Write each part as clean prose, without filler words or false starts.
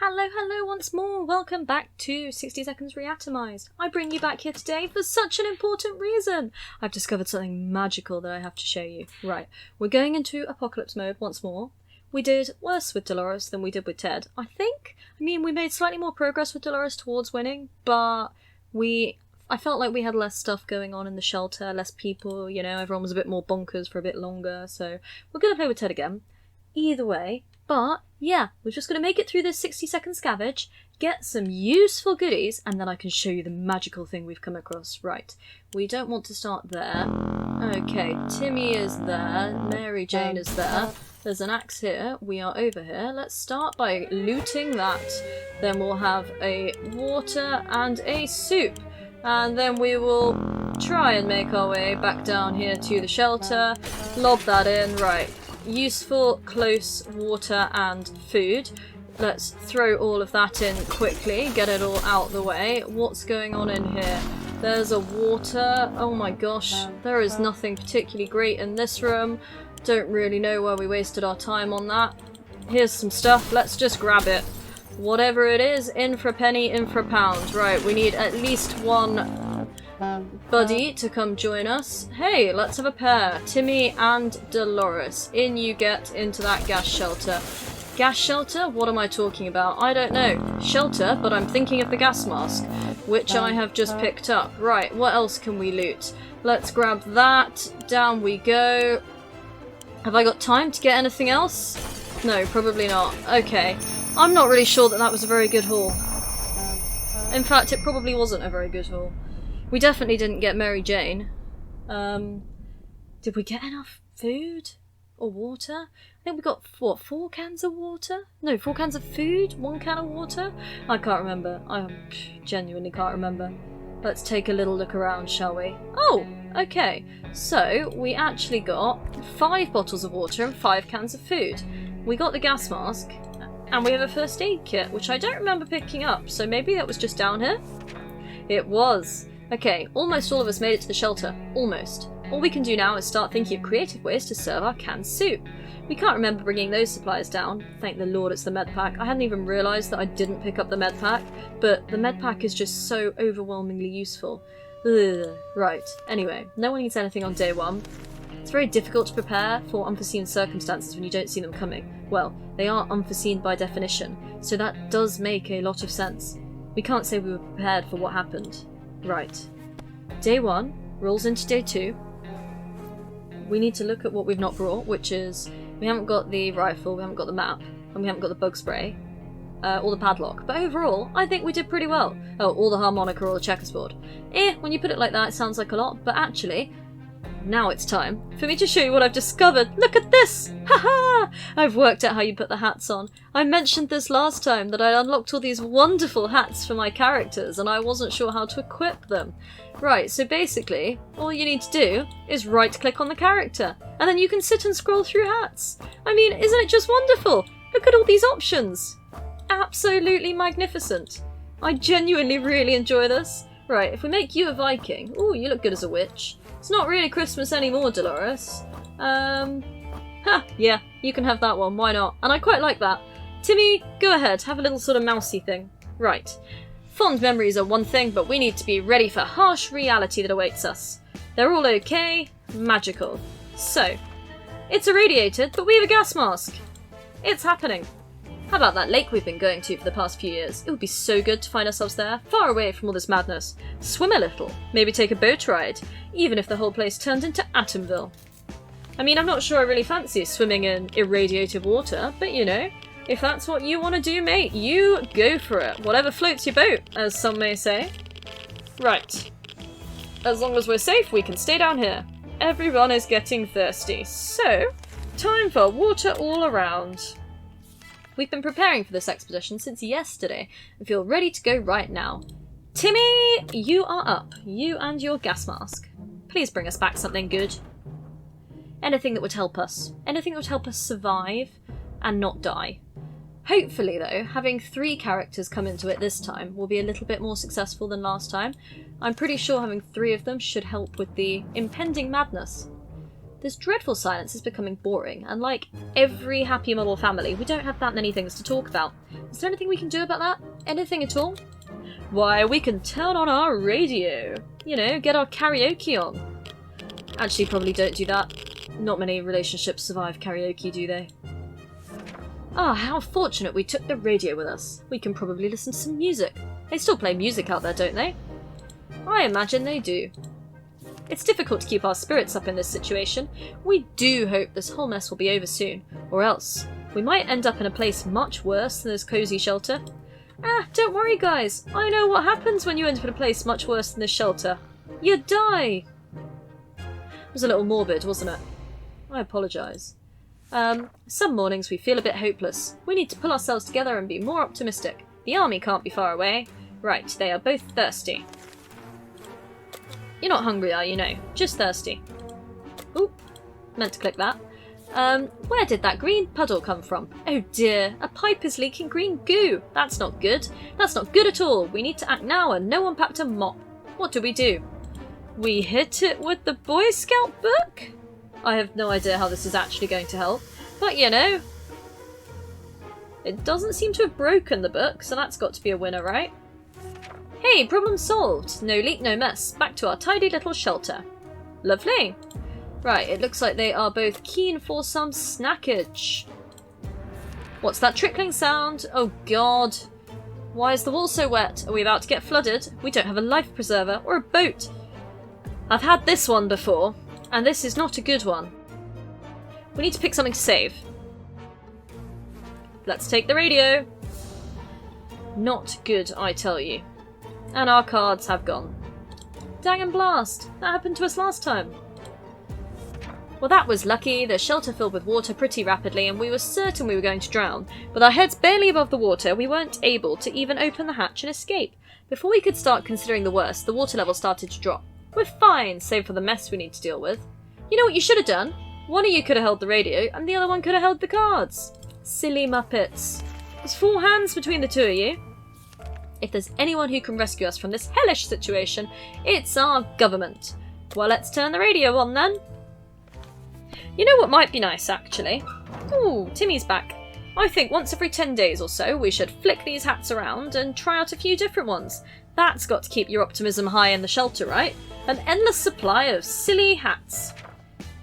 Hello, hello once more. Welcome back to 60 Seconds Reatomized. I bring you back here today for such an important reason. I've discovered something magical that I have to show you. Right, we're going into apocalypse mode once more. We did worse with Dolores than we did with Ted, I think. I mean, we made slightly more progress with Dolores towards winning, but I felt like we had less stuff going on in the shelter, less people, you know, everyone was a bit more bonkers for a bit longer, so we're going to play with Ted again. Either way, but yeah, we're just going to make it through this 60-second scavenge, get some useful goodies, and then I can show you the magical thing we've come across. Right, we don't want to start there. Okay, Timmy is there, Mary Jane is there. There's an axe here, we are over here. Let's start by looting that. Then we'll have a water and a soup. And then we will try and make our way back down here to the shelter. Lob that in, right. Useful, close water and food. Let's throw all of that in quickly, get it all out the way. What's going on in here? There's a water. Oh my gosh, there is nothing particularly great in this room. Don't really know why we wasted our time on that. Here's some stuff, let's just grab it. Whatever it is, in for a penny, in for a pound. Right, we need at least one buddy to come join us. Hey, let's have a pair. Timmy and Dolores. In you get into that gas shelter. Gas shelter? What am I talking about? I don't know. Shelter, but I'm thinking of the gas mask, which I have just picked up. Right, what else can we loot? Let's grab that. Down we go. Have I got time to get anything else? No, probably not. Okay. I'm not really sure that that was a very good haul. In fact, it probably wasn't a very good haul. We definitely didn't get Mary Jane. Did we get enough food? Or water? I think we got, what, 4 cans of water? No, 4 cans of food? 1 can of water? I can't remember. I genuinely can't remember. Let's take a little look around, shall we? Oh, okay. So, we actually got 5 bottles of water and 5 cans of food. We got the gas mask, and we have a first aid kit, which I don't remember picking up, so maybe that was just down here? It was. Okay, almost all of us made it to the shelter. Almost. All we can do now is start thinking of creative ways to serve our canned soup. We can't remember bringing those supplies down. Thank the Lord it's the med pack. I hadn't even realised that I didn't pick up the med pack, but the med pack is just so overwhelmingly useful. Ugh. Right, anyway, no one needs anything on day 1. It's very difficult to prepare for unforeseen circumstances when you don't see them coming. Well, they are unforeseen by definition, so that does make a lot of sense. We can't say we were prepared for what happened. Right. Day 1 rolls into day 2. We need to look at what we've not brought, which is we haven't got the rifle, we haven't got the map, and we haven't got the bug spray, or the padlock. But overall, I think we did pretty well. Oh, or the harmonica or the checkerboard. When you put it like that, it sounds like a lot, but actually, now it's time for me to show you what I've discovered. Look at this! Haha! I've worked out how you put the hats on. I mentioned this last time, that I unlocked all these wonderful hats for my characters, and I wasn't sure how to equip them. Right, so basically, all you need to do is right-click on the character, and then you can sit and scroll through hats. I mean, isn't it just wonderful? Look at all these options. Absolutely magnificent. I genuinely really enjoy this. Right, if we make you a Viking... Ooh, you look good as a witch. It's not really Christmas anymore, Dolores. Yeah, you can have that one, why not? And I quite like that. Timmy, go ahead, have a little sort of mousy thing. Right. Fond memories are one thing, but we need to be ready for harsh reality that awaits us. They're all okay, magical. So, it's irradiated, but we have a gas mask. It's happening. How about that lake we've been going to for the past few years? It would be so good to find ourselves there, far away from all this madness. Swim a little, maybe take a boat ride, even if the whole place turned into Atomville. I mean, I'm not sure I really fancy swimming in irradiated water, but you know, if that's what you want to do, mate, you go for it. Whatever floats your boat, as some may say. Right. As long as we're safe, we can stay down here. Everyone is getting thirsty, so time for water all around. We've been preparing for this expedition since yesterday and feel ready to go right now. Timmy, you are up. You and your gas mask. Please bring us back something good. Anything that would help us. Anything that would help us survive and not die. Hopefully, though, having 3 characters come into it this time will be a little bit more successful than last time. I'm pretty sure having 3 of them should help with the impending madness. This dreadful silence is becoming boring, and like every happy model family, we don't have that many things to talk about. Is there anything we can do about that? Anything at all? Why, we can turn on our radio. You know, get our karaoke on. Actually, probably don't do that. Not many relationships survive karaoke, do they? Ah, how fortunate we took the radio with us. We can probably listen to some music. They still play music out there, don't they? I imagine they do. It's difficult to keep our spirits up in this situation. We do hope this whole mess will be over soon, or else we might end up in a place much worse than this cosy shelter. Ah, don't worry guys, I know what happens when you end up in a place much worse than this shelter. You die! It was a little morbid, wasn't it? I apologise. Some mornings we feel a bit hopeless. We need to pull ourselves together and be more optimistic. The army can't be far away. Right, they are both thirsty. You're not hungry, are you? No, just thirsty. Oop, meant to click that. Where did that green puddle come from? Oh dear, a pipe is leaking green goo. That's not good. That's not good at all. We need to act now and no one packed a mop. What do? We hit it with the Boy Scout book? I have no idea how this is actually going to help, but you know, it doesn't seem to have broken the book, so that's got to be a winner, right? Hey, problem solved. No leak, no mess. Back to our tidy little shelter. Lovely. Right, it looks like they are both keen for some snackage. What's that trickling sound? Oh god. Why is the wall so wet? Are we about to get flooded? We don't have a life preserver or a boat. I've had this one before, and this is not a good one. We need to pick something to save. Let's take the radio. Not good, I tell you. And our cards have gone. Dang and blast! That happened to us last time. Well, that was lucky. The shelter filled with water pretty rapidly, and we were certain we were going to drown. With our heads barely above the water, we weren't able to even open the hatch and escape. Before we could start considering the worst, the water level started to drop. We're fine, save for the mess we need to deal with. You know what you should have done? One of you could have held the radio, and the other one could have held the cards. Silly muppets. There's 4 hands between the two of you. If there's anyone who can rescue us from this hellish situation, it's our government. Well, let's turn the radio on then. You know what might be nice, actually? Ooh, Timmy's back. I think once every 10 days or so we should flick these hats around and try out a few different ones. That's got to keep your optimism high in the shelter, right? An endless supply of silly hats.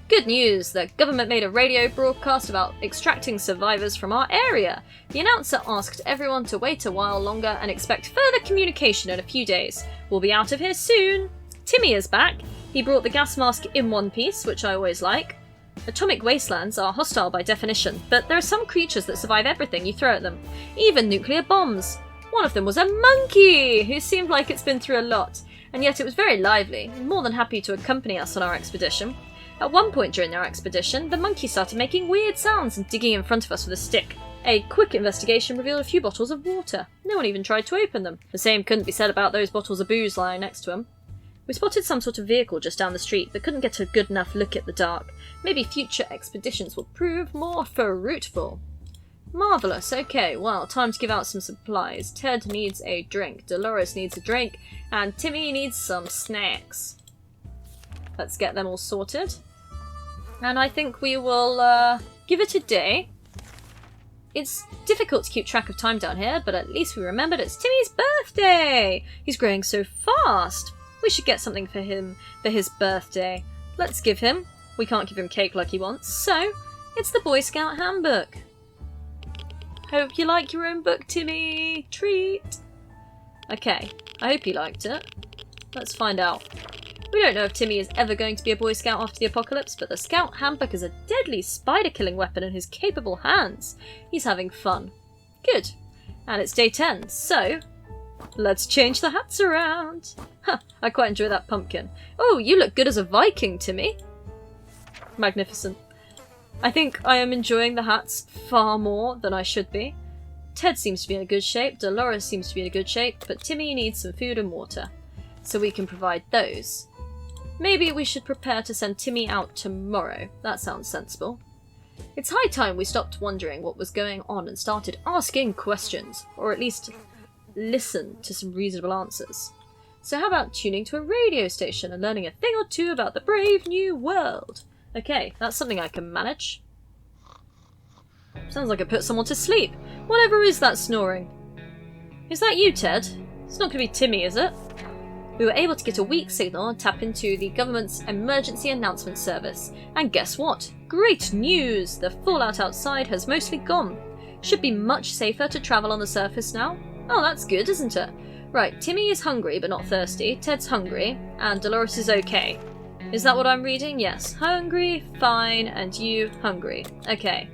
Good news, the government made a radio broadcast about extracting survivors from our area. The announcer asked everyone to wait a while longer and expect further communication in a few days. We'll be out of here soon. Timmy is back. He brought the gas mask in one piece, which I always like. Atomic wastelands are hostile by definition, but there are some creatures that survive everything you throw at them, even nuclear bombs. One of them was a monkey, who seemed like it's been through a lot, and yet it was very lively, more than happy to accompany us on our expedition. At one point during our expedition, the monkey started making weird sounds and digging in front of us with a stick. A quick investigation revealed a few bottles of water. No one even tried to open them. The same couldn't be said about those bottles of booze lying next to him. We spotted some sort of vehicle just down the street, but couldn't get a good enough look at the dark. Maybe future expeditions will prove more fruitful. Marvellous, okay, well, time to give out some supplies. Ted needs a drink, Dolores needs a drink, and Timmy needs some snacks. Let's get them all sorted. And I think we will give it a day. It's difficult to keep track of time down here, but at least we remembered it's Timmy's birthday! He's growing so fast! We should get something for him for his birthday. Let's give him. We can't give him cake like he wants, so it's the Boy Scout handbook. Hope you like your own book, Timmy. Treat. Okay, I hope you liked it. Let's find out. We don't know if Timmy is ever going to be a Boy Scout after the apocalypse, but the Scout handbook is a deadly spider-killing weapon in his capable hands. He's having fun. Good. And it's day 10, so let's change the hats around. Huh, I quite enjoy that pumpkin. Oh, you look good as a Viking, Timmy. Magnificent. I think I am enjoying the hats far more than I should be. Ted seems to be in a good shape, Dolores seems to be in a good shape, but Timmy needs some food and water, so we can provide those. Maybe we should prepare to send Timmy out tomorrow. That sounds sensible. It's high time we stopped wondering what was going on and started asking questions, or at least listen to some reasonable answers. So how about tuning to a radio station and learning a thing or two about the brave new world? Okay, that's something I can manage. Sounds like it put someone to sleep. Whatever is that snoring? Is that you, Ted? It's not going to be Timmy, is it? We were able to get a weak signal and tap into the government's emergency announcement service. And guess what? Great news! The fallout outside has mostly gone. Should be much safer to travel on the surface now. Oh, that's good, isn't it? Right, Timmy is hungry but not thirsty, Ted's hungry, and Dolores is okay. Is that what I'm reading? Yes. Hungry, fine, and you, hungry. Okay.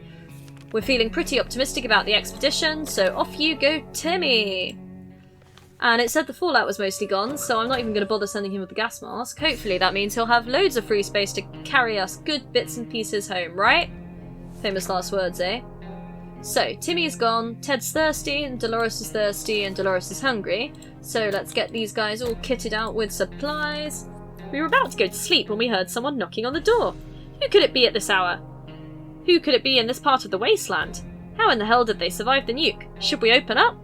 We're feeling pretty optimistic about the expedition, so off you go, Timmy! And it said the fallout was mostly gone, so I'm not even going to bother sending him with the gas mask. Hopefully that means he'll have loads of free space to carry us good bits and pieces home, right? Famous last words, eh? So, Timmy's gone, Ted's thirsty, and Dolores is thirsty, and Dolores is hungry. So let's get these guys all kitted out with supplies. We were about to go to sleep when we heard someone knocking on the door. Who could it be at this hour? Who could it be in this part of the wasteland? How in the hell did they survive the nuke? Should we open up?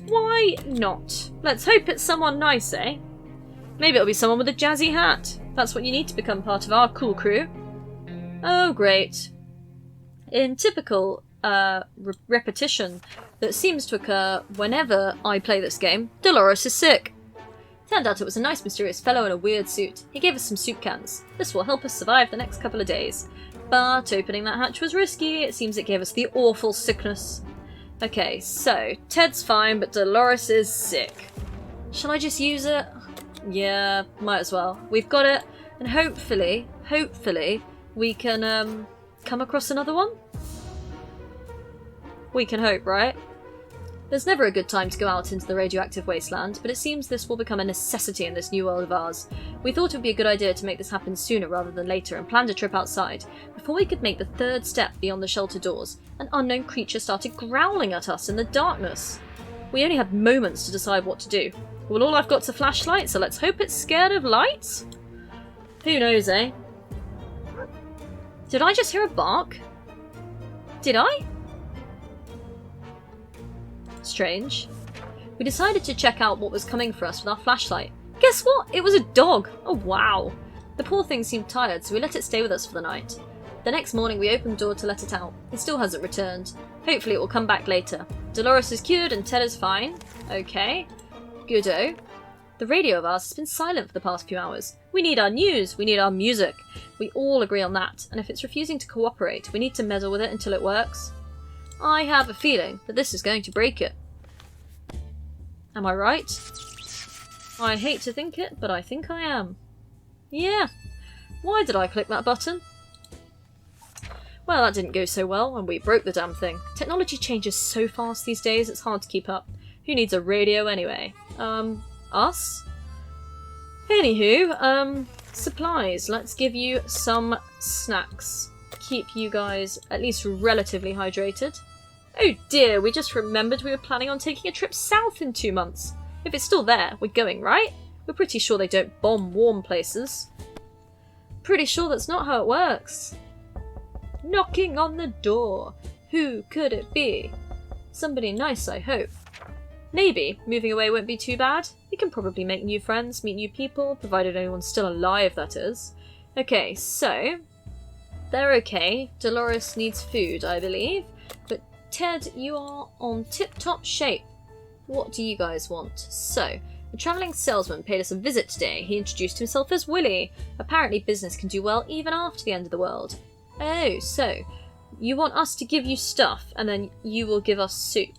Why not? Let's hope it's someone nice, eh? Maybe it'll be someone with a jazzy hat. That's what you need to become part of our cool crew. Oh, great. In typical repetition that seems to occur whenever I play this game, Dolores is sick. Turned out it was a nice mysterious fellow in a weird suit. He gave us some soup cans. This will help us survive the next couple of days. But opening that hatch was risky. It seems it gave us the awful sickness. Okay, so Ted's fine, but Dolores is sick. Shall I just use it? Yeah, might as well. We've got it, and hopefully, we can come across another one? We can hope, right? There's never a good time to go out into the radioactive wasteland, but it seems this will become a necessity in this new world of ours. We thought it would be a good idea to make this happen sooner rather than later and planned a trip outside. Before we could make the third step beyond the shelter doors, an unknown creature started growling at us in the darkness. We only had moments to decide what to do. Well, all I've got's a flashlight, so let's hope it's scared of lights? Who knows, eh? Did I just hear a bark? Did I? Strange. We decided to check out what was coming for us with our flashlight. Guess what? It was a dog! Oh wow! The poor thing seemed tired, so we let it stay with us for the night. The next morning we opened the door to let it out. It still hasn't returned. Hopefully it will come back later. Dolores is cured and Ted is fine. Okay. Goodo. The radio of ours has been silent for the past few hours. We need our news, we need our music. We all agree on that, and if it's refusing to cooperate, we need to meddle with it until it works. I have a feeling that this is going to break it. Am I right? I hate to think it, but I think I am. Yeah. Why did I click that button? Well, that didn't go so well, and we broke the damn thing. Technology changes so fast these days, it's hard to keep up. Who needs a radio anyway? Us? Anywho, supplies. Let's give you some snacks. Keep you guys at least relatively hydrated. Oh dear, we just remembered we were planning on taking a trip south in 2 months. If it's still there, we're going, right? We're pretty sure they don't bomb warm places. Pretty sure that's not how it works. Knocking on the door. Who could it be? Somebody nice, I hope. Maybe moving away won't be too bad. We can probably make new friends, meet new people, provided anyone's still alive, that is. Okay, so they're okay. Dolores needs food, I believe. But Ted, you are on tip-top shape. What do you guys want? So, the travelling salesman paid us a visit today. He introduced himself as Willy. Apparently business can do well even after the end of the world. Oh, so you want us to give you stuff and then you will give us soup.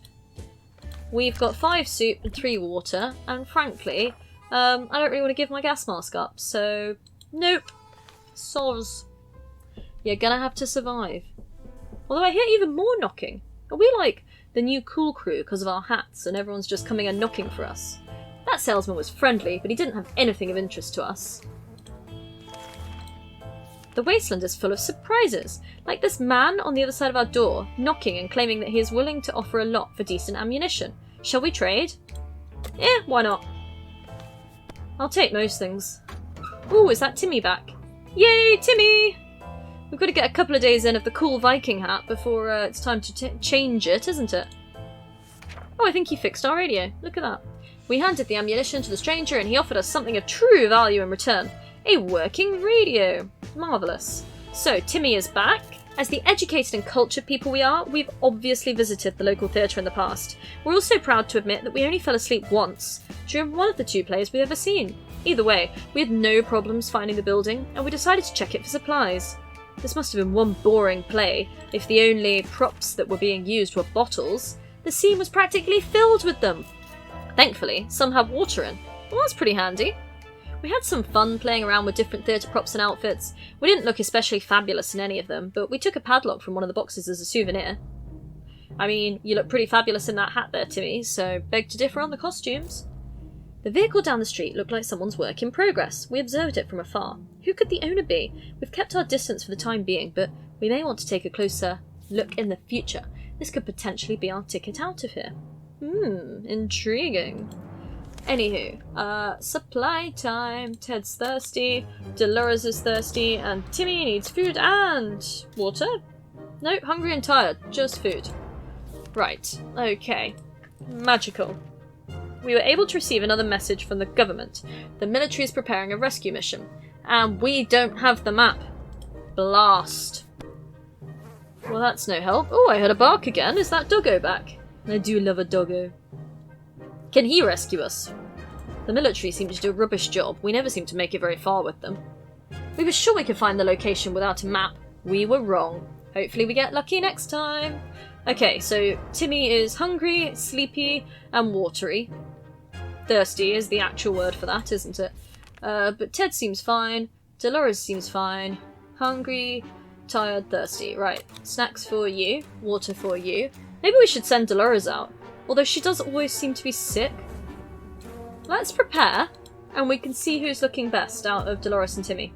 We've got 5 soup and 3 water, and frankly, I don't really want to give my gas mask up, so nope. Soz. You're gonna have to survive. Although I hear even more knocking. Are we like the new cool crew because of our hats and everyone's just coming and knocking for us? That salesman was friendly, but he didn't have anything of interest to us. The wasteland is full of surprises, like this man on the other side of our door, knocking and claiming that he is willing to offer a lot for decent ammunition. Shall we trade? Yeah, why not? I'll take most things. Ooh, is that Timmy back? Yay, Timmy! We've got to get a couple of days in of the cool Viking hat before it's time to change it, isn't it? Oh, I think he fixed our radio. Look at that. We handed the ammunition to the stranger and he offered us something of true value in return. A working radio. Marvellous. So, Timmy is back. As the educated and cultured people we are, we've obviously visited the local theatre in the past. We're also proud to admit that we only fell asleep once, during one of the 2 plays we've ever seen. Either way, we had no problems finding the building, and we decided to check it for supplies. This must have been one boring play, if the only props that were being used were bottles. The scene was practically filled with them. Thankfully, some had water in. Well, that's pretty handy. We had some fun playing around with different theatre props and outfits. We didn't look especially fabulous in any of them, but we took a padlock from one of the boxes as a souvenir. I mean, you look pretty fabulous in that hat there, Timmy, so beg to differ on the costumes. The vehicle down the street looked like someone's work in progress. We observed it from afar. Who could the owner be? We've kept our distance for the time being, but we may want to take a closer look in the future. This could potentially be our ticket out of here. Intriguing. Anywho, supply time. Ted's thirsty, Dolores is thirsty, and Timmy needs food and water? No, hungry and tired. Just food. Right, okay. Magical. We were able to receive another message from the government. The military is preparing a rescue mission. And we don't have the map. Blast. Well, that's no help. Oh, I heard a bark again. Is that doggo back? I do love a doggo. Can he rescue us? The military seem to do a rubbish job. We never seem to make it very far with them. We were sure we could find the location without a map. We were wrong. Hopefully we get lucky next time. Okay, so Timmy is hungry, sleepy, and watery. Thirsty is the actual word for that, isn't it? But Ted seems fine. Dolores seems fine. Hungry, tired, thirsty. Right, snacks for you, water for you. Maybe we should send Dolores out. Although she does always seem to be sick. Let's prepare, and we can see who's looking best out of Dolores and Timmy.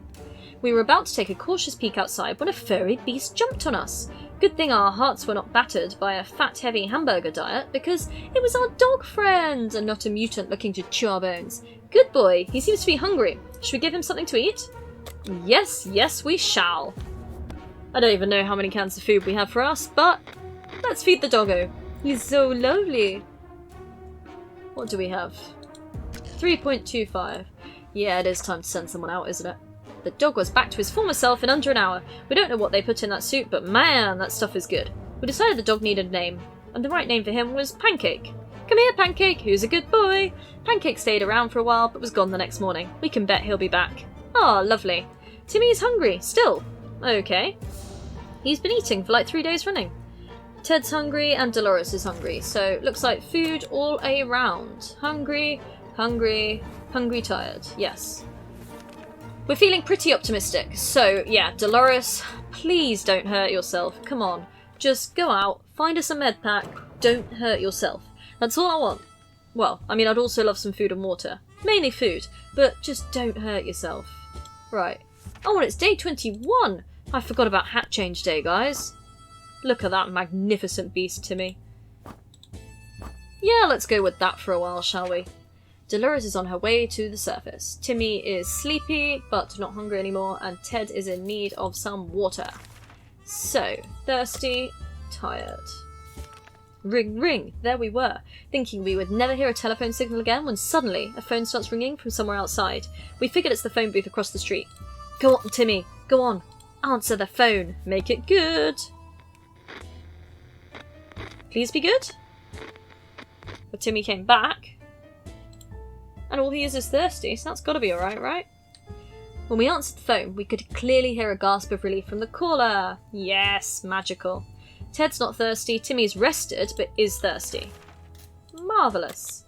We were about to take a cautious peek outside when a furry beast jumped on us. Good thing our hearts were not battered by a fat, heavy hamburger diet, because it was our dog friend, and not a mutant looking to chew our bones. Good boy, he seems to be hungry. Should we give him something to eat? Yes, yes we shall. I don't even know how many cans of food we have for us, but let's feed the doggo. He's so lovely. What do we have? 3.25. Yeah, it is time to send someone out, isn't it? The dog was back to his former self in under an hour. We don't know what they put in that soup, but man, that stuff is good. We decided the dog needed a name, and the right name for him was Pancake. Come here, Pancake, who's a good boy. Pancake stayed around for a while, but was gone the next morning. We can bet he'll be back. Ah, lovely. Timmy is hungry, still. Okay. He's been eating for like 3 days running. Ted's hungry and Dolores is hungry, so looks like food all around. Hungry, hungry, hungry, tired. Yes. We're feeling pretty optimistic, so yeah, Dolores, please don't hurt yourself. Come on, just go out, find us a med pack, don't hurt yourself. That's all I want. Well, I mean, I'd also love some food and water. Mainly food, but just don't hurt yourself. Right. Oh, and it's day 21! I forgot about hat change day, guys. Look at that magnificent beast, Timmy. Yeah, let's go with that for a while, shall we? Dolores is on her way to the surface. Timmy is sleepy, but not hungry anymore, and Ted is in need of some water. So, thirsty, tired. Ring, ring, there we were, thinking we would never hear a telephone signal again when suddenly a phone starts ringing from somewhere outside. We figured it's the phone booth across the street. Go on, Timmy, go on. Answer the phone. Make it good. Please be good. But Timmy came back. And all he is thirsty, so that's gotta be alright, right? When we answered the phone, we could clearly hear a gasp of relief from the caller. Yes, magical. Ted's not thirsty, Timmy's rested, but is thirsty. Marvellous.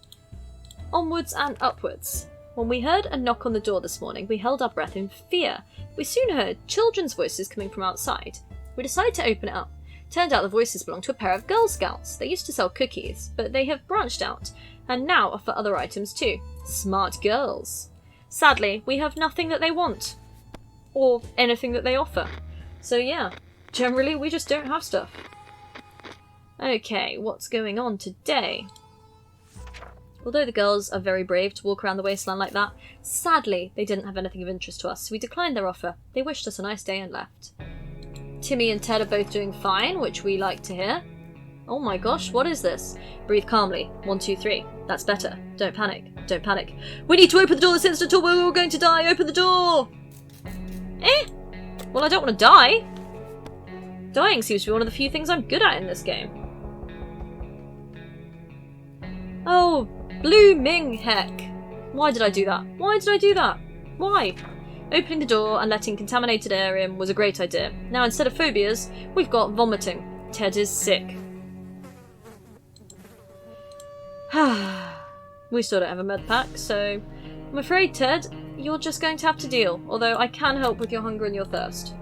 Onwards and upwards. When we heard a knock on the door this morning, we held our breath in fear. We soon heard children's voices coming from outside. We decided to open it up. Turned out the voices belonged to a pair of Girl Scouts. They used to sell cookies, but they have branched out, and now offer other items too. Smart girls. Sadly, we have nothing that they want. Or anything that they offer. So yeah, generally we just don't have stuff. Okay, what's going on today? Although the girls are very brave to walk around the wasteland like that, sadly they didn't have anything of interest to us, so we declined their offer. They wished us a nice day and left. Timmy and Ted are both doing fine, which we like to hear. Oh my gosh, what is this? Breathe calmly. 1, 2, 3. That's better. Don't panic. Don't panic. We need to open the door this instant or we're all going to die. Open the door! Eh? Well, I don't want to die. Dying seems to be one of the few things I'm good at in this game. Oh, blooming heck. Why did I do that? Why did I do that? Why? Opening the door and letting contaminated air in was a great idea. Now instead of phobias, we've got vomiting. Ted is sick. We still don't have a med pack, so I'm afraid, Ted, you're just going to have to deal, although I can help with your hunger and your thirst.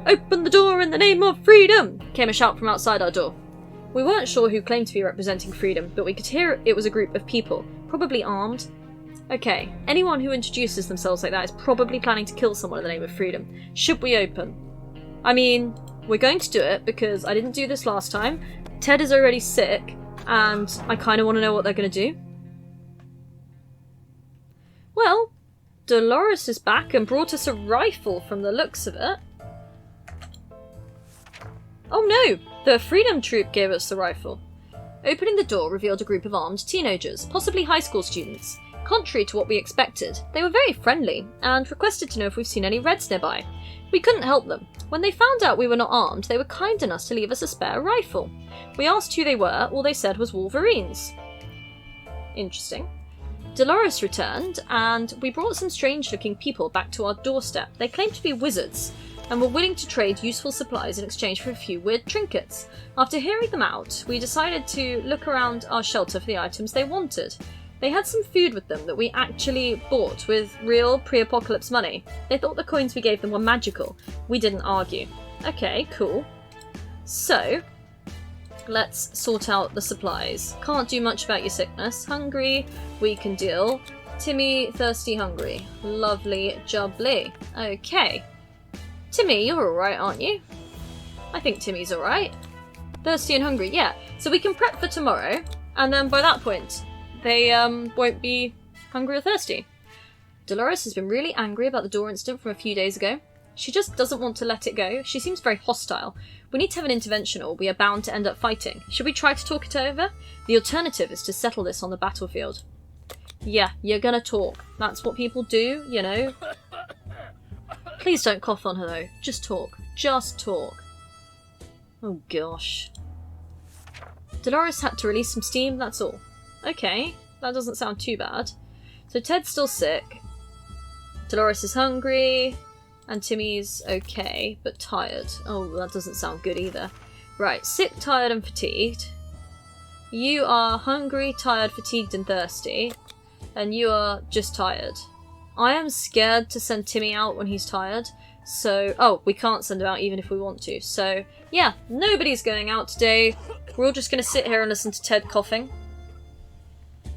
Open the door in the name of freedom! Came a shout from outside our door. We weren't sure who claimed to be representing freedom, but we could hear it was a group of people, probably armed. Okay, anyone who introduces themselves like that is probably planning to kill someone in the name of freedom. Should we open? I mean, we're going to do it because I didn't do this last time. Ted is already sick, and I kind of want to know what they're going to do. Well, Dolores is back and brought us a rifle from the looks of it. Oh no! The Freedom Troop gave us the rifle. Opening the door revealed a group of armed teenagers, possibly high school students. Contrary to what we expected, they were very friendly and requested to know if we've seen any Reds nearby. We couldn't help them. When they found out we were not armed, they were kind enough to leave us a spare rifle. We asked who they were, all they said was Wolverines. Interesting. Dolores returned, and we brought some strange-looking people back to our doorstep. They claimed to be wizards, and were willing to trade useful supplies in exchange for a few weird trinkets. After hearing them out, we decided to look around our shelter for the items they wanted. They had some food with them that we actually bought with real pre-apocalypse money. They thought the coins we gave them were magical. We didn't argue. Okay, cool. So, let's sort out the supplies. Can't do much about your sickness. Hungry, we can deal. Timmy, thirsty, hungry. Lovely, jubbly. Okay. Timmy, you're alright, aren't you? I think Timmy's alright. Thirsty and hungry, yeah. So we can prep for tomorrow, and then by that point, they won't be hungry or thirsty. Dolores has been really angry about the door incident from a few days ago. She just doesn't want to let it go. She seems very hostile. We need to have an intervention or we are bound to end up fighting. Should we try to talk it over? The alternative is to settle this on the battlefield. Yeah, you're gonna talk. That's what people do, you know. Please don't cough on her though. Just talk. Just talk. Oh gosh. Dolores had to release some steam, that's all. Okay, that doesn't sound too bad. So Ted's still sick. Dolores is hungry. And Timmy's okay, but tired. Oh, that doesn't sound good either. Right, sick, tired and fatigued. You are hungry, tired, fatigued and thirsty. And you are just tired. I am scared to send Timmy out when he's tired. So, oh, we can't send him out even if we want to. So, yeah, nobody's going out today. We're all just going to sit here and listen to Ted coughing. A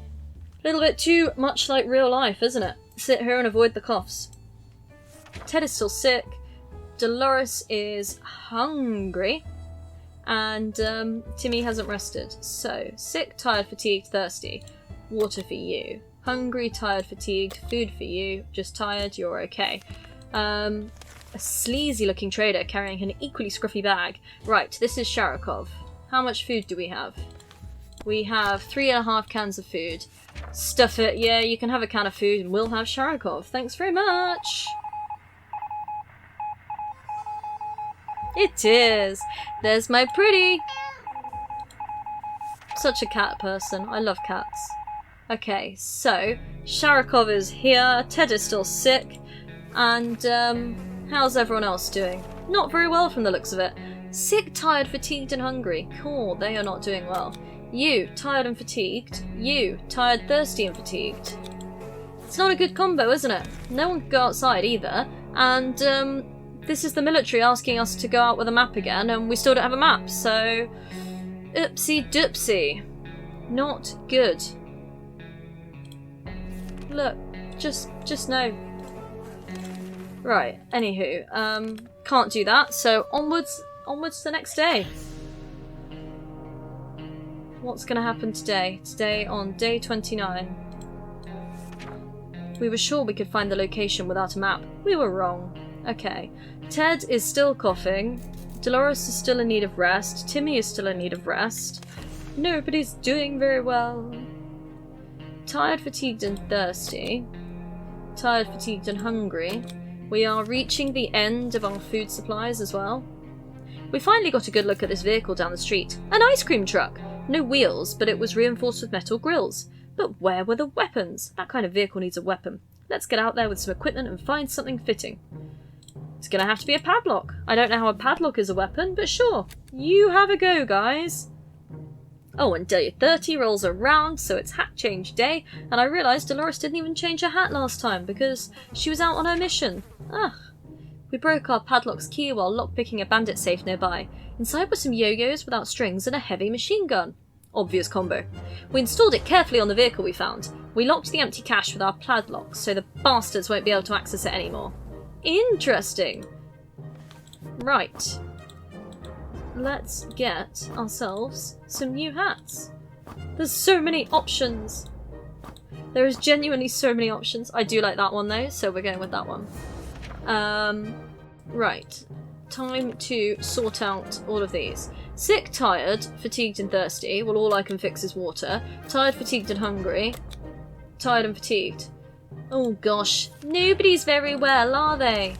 little bit too much like real life, isn't it? Sit here and avoid the coughs. Ted is still sick. Dolores is hungry. And Timmy hasn't rested. So, sick, tired, fatigued, thirsty. Water for you. Hungry, tired, fatigued. Food for you. Just tired, you're okay. A sleazy looking trader carrying an equally scruffy bag. Right, this is Sharakov. How much food do we have? We have 3.5 cans of food. Stuff it. Yeah, you can have a can of food and we'll have Sharakov. Thanks very much. It is. There's my pretty. Such a cat person. I love cats. Okay, so Sharakov is here. Ted is still sick. And how's everyone else doing? Not very well from the looks of it. Sick, tired, fatigued and hungry. Cool, they are not doing well. You, tired and fatigued. You, tired, thirsty and fatigued. It's not a good combo, isn't it? No one can go outside either. And this is the military asking us to go out with a map again, and we still don't have a map, so oopsie doopsie. Not good. Look, just no. Right, anywho, can't do that, so onwards to the next day. What's gonna happen today? Today on day 29. We were sure we could find the location without a map. We were wrong. Okay. Ted is still coughing. Dolores is still in need of rest. Timmy is still in need of rest. Nobody's doing very well. Tired, fatigued and thirsty. Tired, fatigued and hungry. We are reaching the end of our food supplies as well. We finally got a good look at this vehicle down the street. An ice cream truck! No wheels, but it was reinforced with metal grills. But where were the weapons? That kind of vehicle needs a weapon. Let's get out there with some equipment and find something fitting. It's gonna have to be a padlock. I don't know how a padlock is a weapon, but sure. You have a go, guys. Oh, and day 30 rolls around, so it's hat change day, and I realised Dolores didn't even change her hat last time because she was out on her mission. Ugh. We broke our padlock's key while lockpicking a bandit safe nearby. Inside were some yo-yos without strings and a heavy machine gun. Obvious combo. We installed it carefully on the vehicle we found. We locked the empty cache with our padlocks so the bastards won't be able to access it anymore. Interesting. Right. Let's get ourselves some new hats. There's so many options. There is genuinely so many options. I do like that one though, so we're going with that one. Right. Time to sort out all of these. Sick, tired, fatigued and thirsty. Well, all I can fix is water. Tired, fatigued and hungry. Tired and fatigued. Oh gosh. Nobody's very well, are they?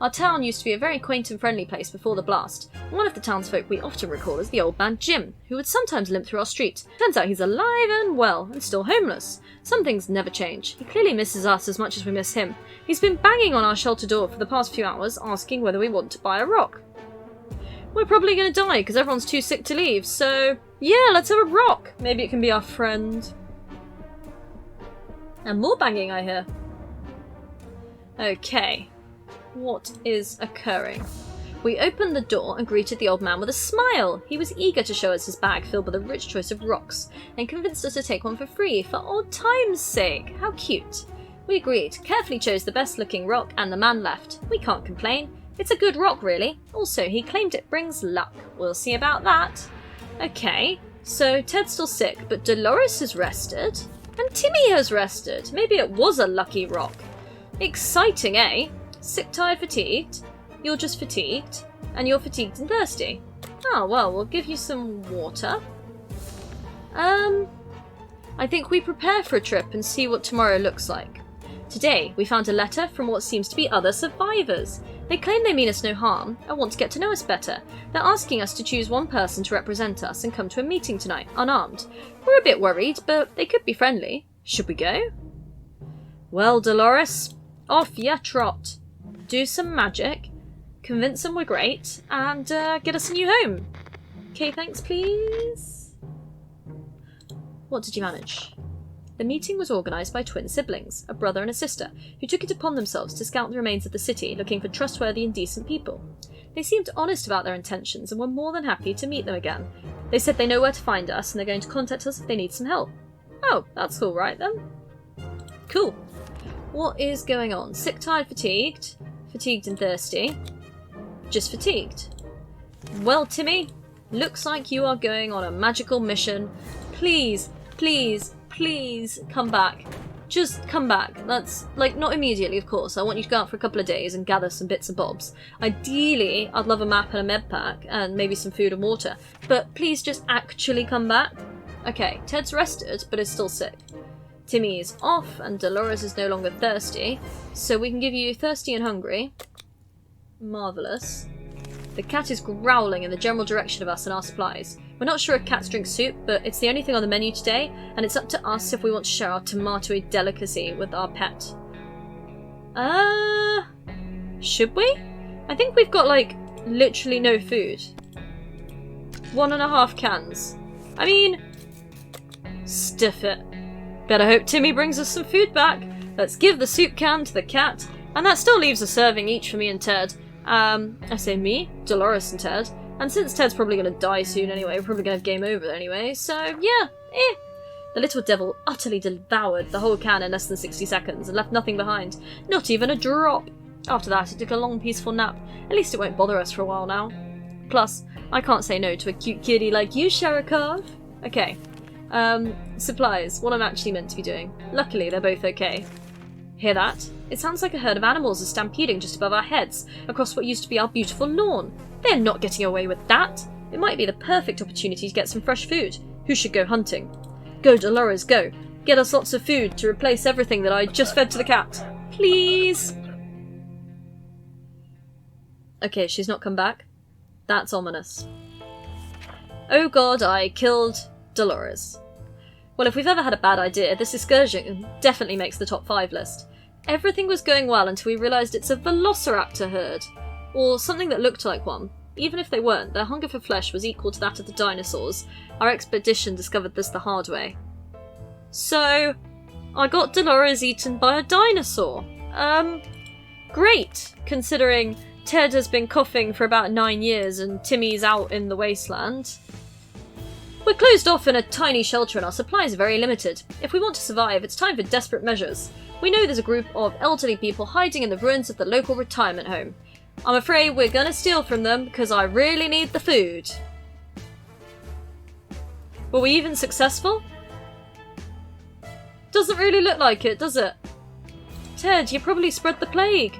Our town used to be a very quaint and friendly place before the blast. One of the townsfolk we often recall as the old man Jim, who would sometimes limp through our street. Turns out he's alive and well, and still homeless. Some things never change. He clearly misses us as much as we miss him. He's been banging on our shelter door for the past few hours, asking whether we want to buy a rock. We're probably going to die because everyone's too sick to leave, so yeah, let's have a rock. Maybe it can be our friend. And more banging, I hear. Okay. What is occurring? We opened the door and greeted the old man with a smile. He was eager to show us his bag filled with a rich choice of rocks and convinced us to take one for free for old time's sake. How cute. We agreed, carefully chose the best looking rock, and the man left. We can't complain. It's a good rock, really. Also, he claimed it brings luck. We'll see about that. Okay, so Ted's still sick, but Dolores has rested. And Timmy has rested. Maybe it was a lucky rock. Exciting, eh? Sick, tired, fatigued. You're just fatigued. And you're fatigued and thirsty. Oh, well, we'll give you some water. I think we prepare for a trip and see what tomorrow looks like. Today, we found a letter from what seems to be other survivors. They claim they mean us no harm and want to get to know us better. They're asking us to choose one person to represent us and come to a meeting tonight, unarmed. We're a bit worried, but they could be friendly. Should we go? Well, Dolores, off ya trot. Do some magic, convince them we're great, and get us a new home. Okay, thanks, please. What did you manage? The meeting was organised by twin siblings, a brother and a sister, who took it upon themselves to scout the remains of the city, looking for trustworthy and decent people. They seemed honest about their intentions and were more than happy to meet them again. They said they know where to find us and they're going to contact us if they need some help. Oh, that's all right then. Cool. What is going on? Sick, tired, fatigued. Fatigued and thirsty. Just fatigued. Well, Timmy, looks like you are going on a magical mission. Please, please, please come back. Just come back. That's, like, not immediately, of course. I want you to go out for a couple of days and gather some bits and bobs. Ideally, I'd love a map and a med pack and maybe some food and water. But please just actually come back. Okay, Ted's rested, but is still sick. Timmy is off, and Dolores is no longer thirsty, so we can give you thirsty and hungry. Marvellous. The cat is growling in the general direction of us and our supplies. We're not sure if cats drink soup, but it's the only thing on the menu today, and it's up to us if we want to share our tomatoey delicacy with our pet. Should we? I think we've got, like, literally no food. 1.5 cans. I mean, stuff it. Better hope Timmy brings us some food back. Let's give the soup can to the cat, and that still leaves a serving each for me and Ted. I say me, Dolores and Ted. And since Ted's probably going to die soon anyway, we're probably going to have game over anyway, so yeah, The little devil utterly devoured the whole can in less than 60 seconds and left nothing behind. Not even a drop. After that, it took a long, peaceful nap. At least it won't bother us for a while now. Plus, I can't say no to a cute kitty like you, Sharakov. Okay. Supplies. What I'm actually meant to be doing. Luckily, they're both okay. Hear that? It sounds like a herd of animals is stampeding just above our heads, across what used to be our beautiful lawn. They're not getting away with that. It might be the perfect opportunity to get some fresh food. Who should go hunting? Go, Dolores, go. Get us lots of food to replace everything that I just fed to the cat. Please? Okay, she's not come back. That's ominous. Oh god, I killed Dolores. Well, if we've ever had a bad idea, this excursion definitely makes the top 5 list. Everything was going well until we realised it's a velociraptor herd. Or something that looked like one. Even if they weren't, their hunger for flesh was equal to that of the dinosaurs. Our expedition discovered this the hard way. So, I got Dolores eaten by a dinosaur. Great, considering Ted has been coughing for about 9 years and Timmy's out in the wasteland. We're closed off in a tiny shelter and our supplies are very limited. If we want to survive, it's time for desperate measures. We know there's a group of elderly people hiding in the ruins of the local retirement home. I'm afraid we're gonna steal from them because I really need the food. Were we even successful? Doesn't really look like it, does it? Ted, you probably spread the plague.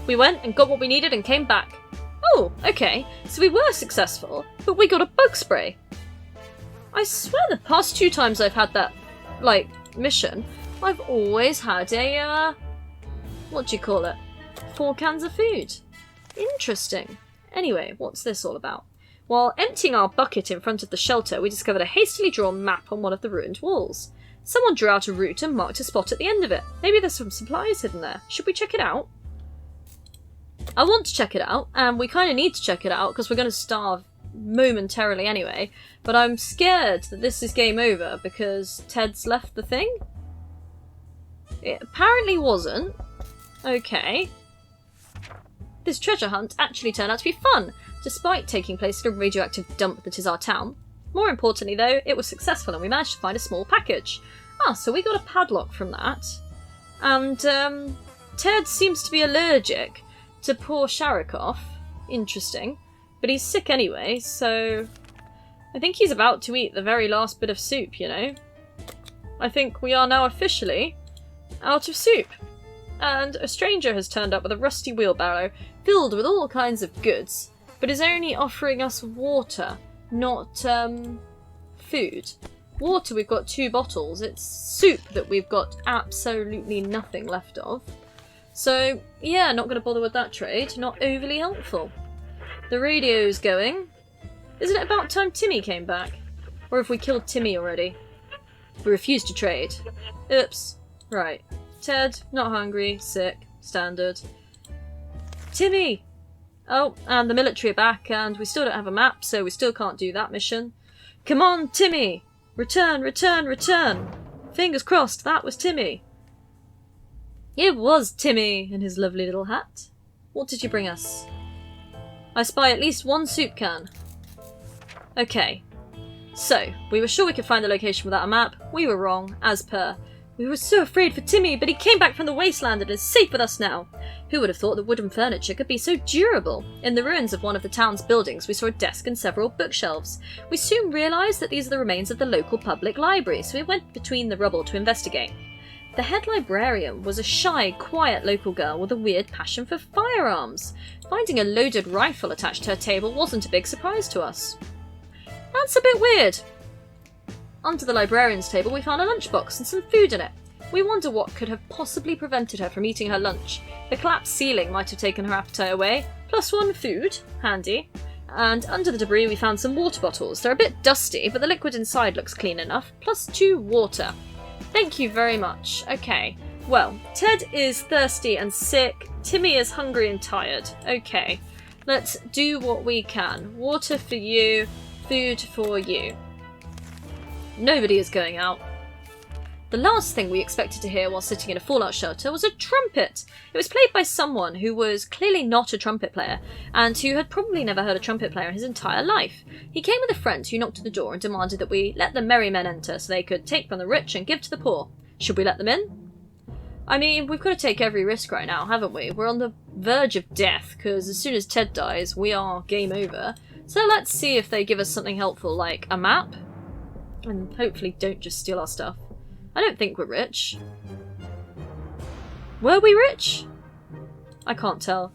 We went and got what we needed and came back. Oh, okay, so we were successful, but we got a bug spray. I swear the past 2 times I've had that, mission, I've always had a, what do you call it? 4 cans of food. Interesting. Anyway, what's this all about? While emptying our bucket in front of the shelter, we discovered a hastily drawn map on one of the ruined walls. Someone drew out a route and marked a spot at the end of it. Maybe there's some supplies hidden there. Should we check it out? I want to check it out, and we kind of need to check it out because we're going to starve momentarily anyway, but I'm scared that this is game over because Ted's left the thing? It apparently wasn't. Okay. This treasure hunt actually turned out to be fun, despite taking place in a radioactive dump that is our town. More importantly though, it was successful and we managed to find a small package. So we got a padlock from that. And, Ted seems to be allergic to poor Sharikoff. Interesting. But he's sick anyway, so I think he's about to eat the very last bit of soup, you know? I think we are now officially out of soup. And a stranger has turned up with a rusty wheelbarrow filled with all kinds of goods, but is only offering us water, not, food. Water, we've got 2 bottles. It's soup that we've got absolutely nothing left of. So, yeah, not going to bother with that trade. Not overly helpful. The radio's going. Isn't it about time Timmy came back? Or have we killed Timmy already? We refuse to trade. Oops. Right. Ted, not hungry, sick, standard. Timmy! Oh, and the military are back, and we still don't have a map, so we still can't do that mission. Come on, Timmy! Return, return, return! Fingers crossed, that was Timmy. It was Timmy in his lovely little hat. What did you bring us? I spy at least 1 soup can. Okay. So, we were sure we could find the location without a map. We were wrong, as per. We were so afraid for Timmy, but he came back from the wasteland and is safe with us now. Who would have thought that wooden furniture could be so durable? In the ruins of one of the town's buildings, we saw a desk and several bookshelves. We soon realised that these are the remains of the local public library, so we went between the rubble to investigate. The head librarian was a shy, quiet local girl with a weird passion for firearms. Finding a loaded rifle attached to her table wasn't a big surprise to us. That's a bit weird. Under the librarian's table we found a lunchbox and some food in it. We wonder what could have possibly prevented her from eating her lunch. The collapsed ceiling might have taken her appetite away. +1 food, handy. And under the debris we found some water bottles. They're a bit dusty, but the liquid inside looks clean enough. +2 water. Thank you very much. Okay. Well, Ted is thirsty and sick. Timmy is hungry and tired. Okay. Let's do what we can. Water for you. Food for you. Nobody is going out. The last thing we expected to hear while sitting in a fallout shelter was a trumpet. It was played by someone who was clearly not a trumpet player, and who had probably never heard a trumpet player in his entire life. He came with a friend who knocked at the door and demanded that we let the merry men enter so they could take from the rich and give to the poor. Should we let them in? I mean, we've got to take every risk right now, haven't we? We're on the verge of death, because as soon as Ted dies, we are game over. So let's see if they give us something helpful, like a map. And hopefully don't just steal our stuff. I don't think we're rich. Were we rich? I can't tell.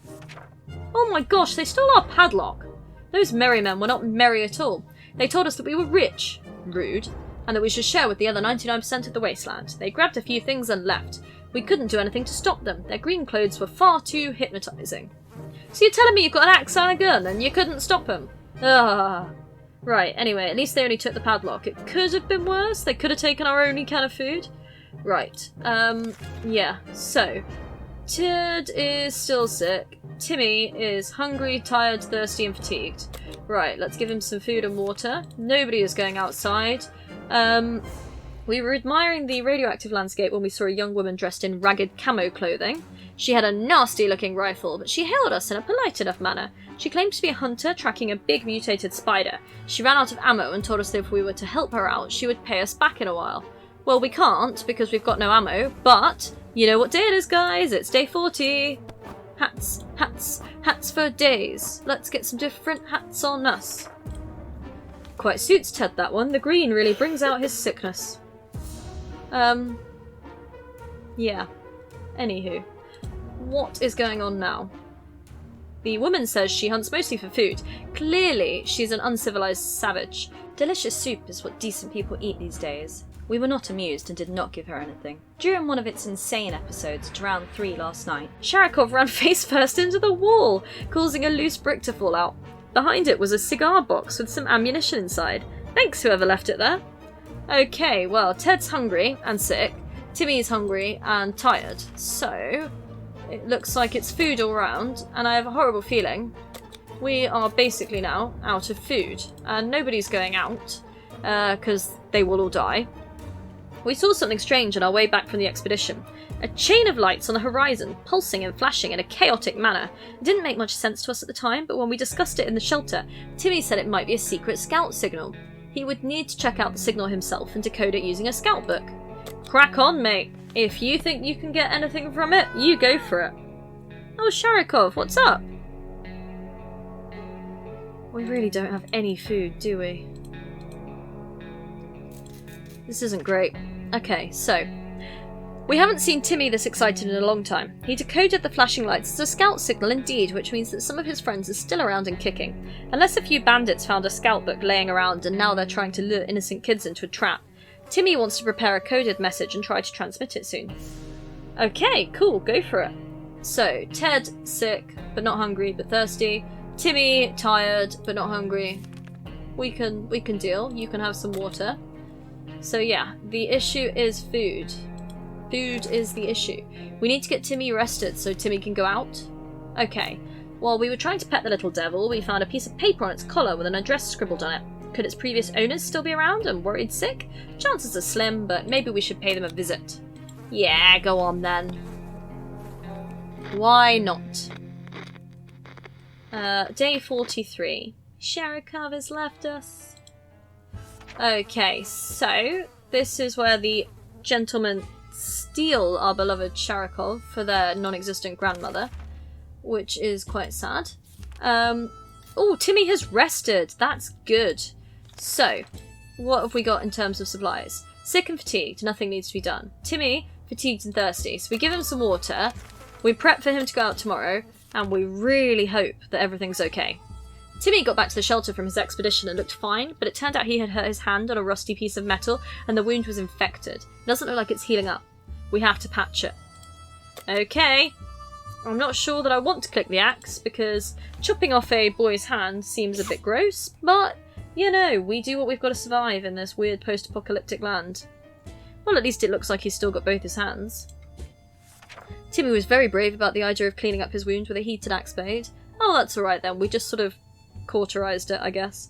Oh my gosh, they stole our padlock. Those merry men were not merry at all. They told us that we were rich, rude, and that we should share with the other 99% of the wasteland. They grabbed a few things and left. We couldn't do anything to stop them. Their green clothes were far too hypnotising. So you're telling me you've got an axe and a gun and you couldn't stop him? Ah. Right, anyway, at least they only took the padlock. It could have been worse. They could have taken our only can of food. Right, yeah, so Ted is still sick. Timmy is hungry, tired, thirsty and fatigued. Right, let's give him some food and water. Nobody is going outside. We were admiring the radioactive landscape when we saw a young woman dressed in ragged camo clothing. She had a nasty looking rifle, but she hailed us in a polite enough manner. She claimed to be a hunter tracking a big mutated spider. She ran out of ammo and told us that if we were to help her out, she would pay us back in a while. Well, we can't because we've got no ammo, but you know what day it is, guys? It's day 40. Hats, hats, hats for days. Let's get some different hats on us. Quite suits Ted, that one. The green really brings out his sickness. Yeah. Anywho. What is going on now? The woman says she hunts mostly for food. Clearly, she's an uncivilized savage. Delicious soup is what decent people eat these days. We were not amused and did not give her anything. During one of its insane episodes at around 3 last night, Sharikov ran face first into the wall, causing a loose brick to fall out. Behind it was a cigar box with some ammunition inside. Thanks whoever left it there. Okay, well, Ted's hungry and sick. Timmy's hungry and tired. So, it looks like it's food all around, and I have a horrible feeling we are basically now out of food, and nobody's going out, because they will all die. We saw something strange on our way back from the expedition. A chain of lights on the horizon, pulsing and flashing in a chaotic manner. It didn't make much sense to us at the time, but when we discussed it in the shelter, Timmy said it might be a secret scout signal. He would need to check out the signal himself and decode it using a scout book. Crack on, mate. If you think you can get anything from it, you go for it. Oh, Sharikov, what's up? We really don't have any food, do we? This isn't great. Okay, so we haven't seen Timmy this excited in a long time. He decoded the flashing lights as a scout signal indeed, which means that some of his friends are still around and kicking. Unless a few bandits found a scout book laying around and now they're trying to lure innocent kids into a trap. Timmy wants to prepare a coded message and try to transmit it soon. Okay, cool, go for it. So, Ted, sick, but not hungry, but thirsty. Timmy, tired, but not hungry. We can deal. You can have some water. So yeah, the issue is food. Food is the issue. We need to get Timmy rested so Timmy can go out. Okay. While we were trying to pet the little devil, we found a piece of paper on its collar with an address scribbled on it. Could its previous owners still be around and worried sick? Chances are slim, but maybe we should pay them a visit. Yeah, go on then. Why not? Day 43. Sharikov has left us. Okay, so this is where the gentlemen steal our beloved Sharikov for their non-existent grandmother, which is quite sad. Oh, Timmy has rested. That's good. So, what have we got in terms of supplies? Sick and fatigued, nothing needs to be done. Timmy, fatigued and thirsty, so we give him some water, we prep for him to go out tomorrow, and we really hope that everything's okay. Timmy got back to the shelter from his expedition and looked fine, but it turned out he had hurt his hand on a rusty piece of metal, and the wound was infected. It doesn't look like it's healing up. We have to patch it. Okay. I'm not sure that I want to click the axe, because chopping off a boy's hand seems a bit gross, but you know, we do what we've got to survive in this weird post-apocalyptic land. Well, at least it looks like he's still got both his hands. Timmy was very brave about the idea of cleaning up his wound with a heated axe blade. Oh, that's alright then, we just sort of cauterized it, I guess.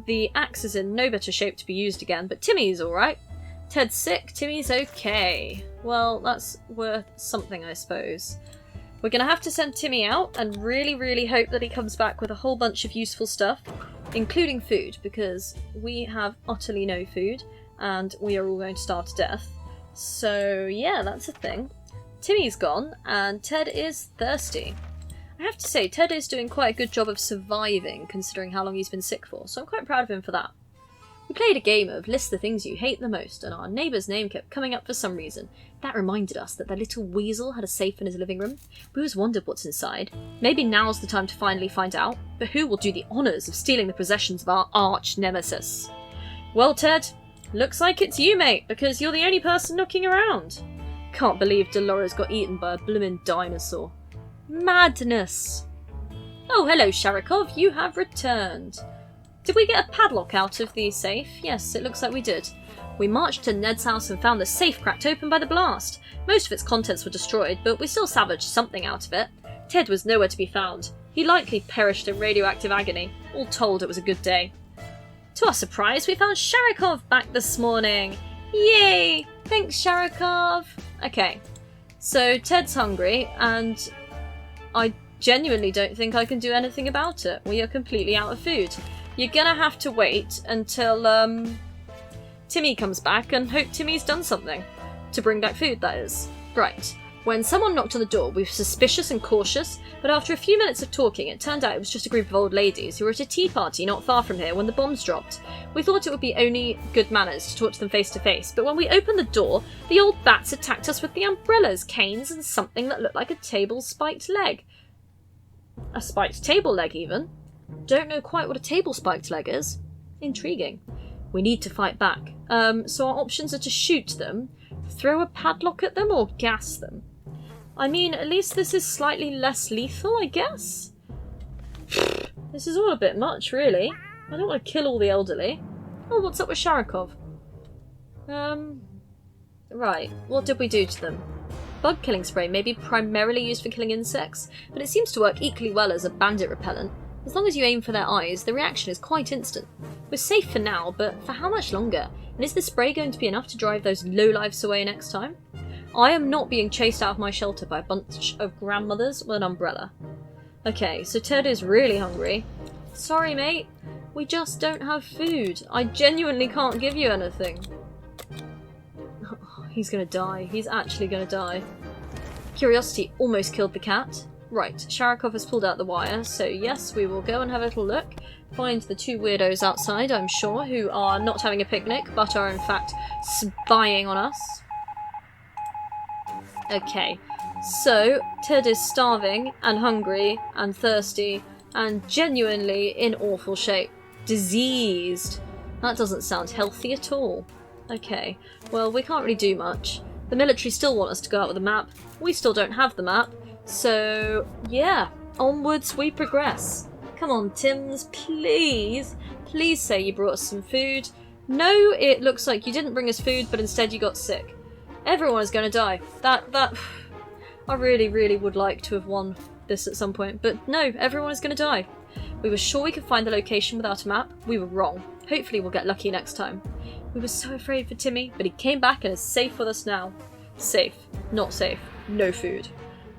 The axe is in no better shape to be used again, but Timmy's alright. Ted's sick, Timmy's okay. Well, that's worth something, I suppose. We're going to have to send Timmy out and really, really hope that he comes back with a whole bunch of useful stuff, including food, because we have utterly no food, and we are all going to starve to death. So, yeah, that's a thing. Timmy's gone, and Ted is thirsty. I have to say, Ted is doing quite a good job of surviving, considering how long he's been sick for, so I'm quite proud of him for that. We played a game of list the things you hate the most, and our neighbour's name kept coming up for some reason. That reminded us that the little weasel had a safe in his living room. We always wondered what's inside. Maybe now's the time to finally find out, but who will do the honours of stealing the possessions of our arch-nemesis? Well, Ted, looks like it's you, mate, because you're the only person knocking around. Can't believe Dolores got eaten by a bloomin' dinosaur. Madness! Oh, hello, Sharikov. You have returned. Did we get a padlock out of the safe? Yes, it looks like we did. We marched to Ned's house and found the safe cracked open by the blast. Most of its contents were destroyed, but we still salvaged something out of it. Ted was nowhere to be found. He likely perished in radioactive agony. All told, it was a good day. To our surprise, we found Sharikov back this morning. Yay! Thanks, Sharikov. Okay, so Ted's hungry, and I genuinely don't think I can do anything about it. We are completely out of food. You're gonna have to wait until, Timmy comes back and hope Timmy's done something. To bring back food, that is. Right. When someone knocked on the door, we were suspicious and cautious, but after a few minutes of talking, it turned out it was just a group of old ladies who were at a tea party not far from here when the bombs dropped. We thought it would be only good manners to talk to them face to face, but when we opened the door, the old bats attacked us with the umbrellas, canes, and something that looked like a table-spiked leg. A spiked table leg, even. Don't know quite what a table-spiked leg is. Intriguing. We need to fight back. So our options are to shoot them, throw a padlock at them, or gas them. I mean, at least this is slightly less lethal, I guess? This is all a bit much, really. I don't want to kill all the elderly. Oh, what's up with Sharikov? Right, what did we do to them? Bug killing spray may be primarily used for killing insects, but it seems to work equally well as a bandit repellent. As long as you aim for their eyes, the reaction is quite instant. We're safe for now, but for how much longer? And is the spray going to be enough to drive those lowlifes away next time? I am not being chased out of my shelter by a bunch of grandmothers with an umbrella. Okay, so Ted is really hungry. Sorry, mate. We just don't have food. I genuinely can't give you anything. He's gonna die. He's actually gonna die. Curiosity almost killed the cat. Right, Sharikov has pulled out the wire, so yes, we will go and have a little look. Find the two weirdos outside, I'm sure, who are not having a picnic, but are in fact spying on us. Okay, so Ted is starving, and hungry, and thirsty, and genuinely in awful shape. Diseased. That doesn't sound healthy at all. Okay, well, we can't really do much. The military still want us to go out with a map. We still don't have the map. So, yeah, onwards we progress. Come on, Tims, please. Please say you brought us some food. No, it looks like you didn't bring us food, but instead you got sick. Everyone is going to die. I really, really would like to have won this at some point, but no, everyone is going to die. We were sure we could find the location without a map. We were wrong. Hopefully we'll get lucky next time. We were so afraid for Timmy, but he came back and is safe with us now. Safe. Not safe. No food.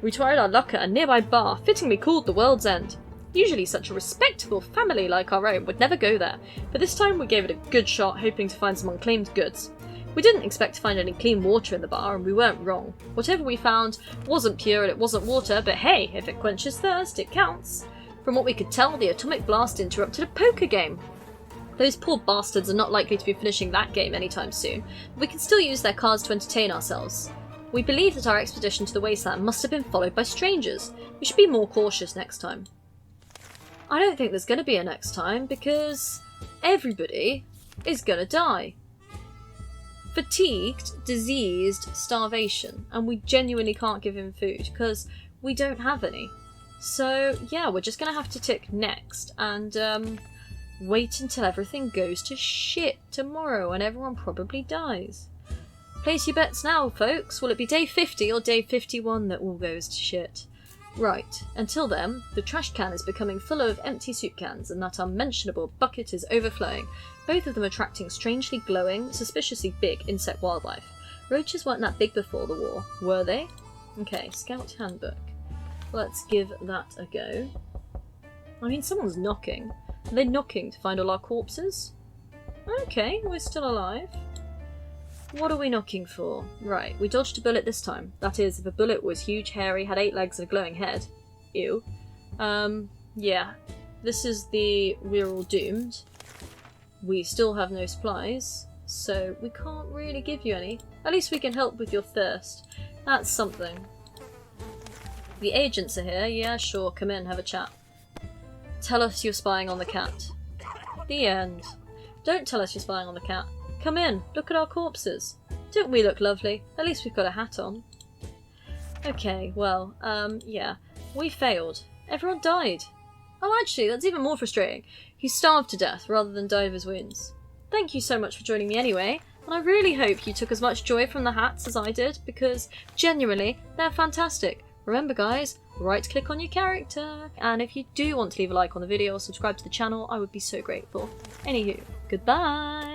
We tried our luck at a nearby bar, fittingly called the World's End. Usually such a respectable family like our own would never go there, but this time we gave it a good shot, hoping to find some unclaimed goods. We didn't expect to find any clean water in the bar, and we weren't wrong. Whatever we found wasn't pure and it wasn't water, but hey, if it quenches thirst, it counts. From what we could tell, the atomic blast interrupted a poker game. Those poor bastards are not likely to be finishing that game anytime soon, but we can still use their cards to entertain ourselves. We believe that our expedition to the wasteland must have been followed by strangers. We should be more cautious next time. I don't think there's going to be a next time, because everybody is going to die. Fatigued, diseased, starvation, and we genuinely can't give him food, because we don't have any. So, yeah, we're just going to have to tick next, and, wait until everything goes to shit tomorrow, and everyone probably dies. Place your bets now, folks. Will it be day 50 or day 51 that all goes to shit? Right. Until then, the trash can is becoming full of empty soup cans, and that unmentionable bucket is overflowing, both of them attracting strangely glowing, suspiciously big insect wildlife. Roaches weren't that big before the war, were they? Okay, Scout Handbook. Let's give that a go. I mean, someone's knocking. Are they knocking to find all our corpses? Okay, we're still alive. What are we knocking for? Right, we dodged a bullet this time. That is, if a bullet was huge, hairy, had 8 legs and a glowing head. Ew. Yeah. This is the we're all doomed. We still have no supplies, so we can't really give you any. At least we can help with your thirst. That's something. The agents are here. Yeah, sure, come in, have a chat. Tell us you're spying on the cat. The end. Don't tell us you're spying on the cat. Come in, look at our corpses. Don't we look lovely? At least we've got a hat on. Okay, well, yeah. we failed. Everyone died. Oh, actually, that's even more frustrating. He starved to death rather than died of his wounds. Thank you so much for joining me anyway, and I really hope you took as much joy from the hats as I did, because, genuinely, they're fantastic. Remember guys, right-click on your character, and if you do want to leave a like on the video or subscribe to the channel, I would be so grateful. Anywho, goodbye!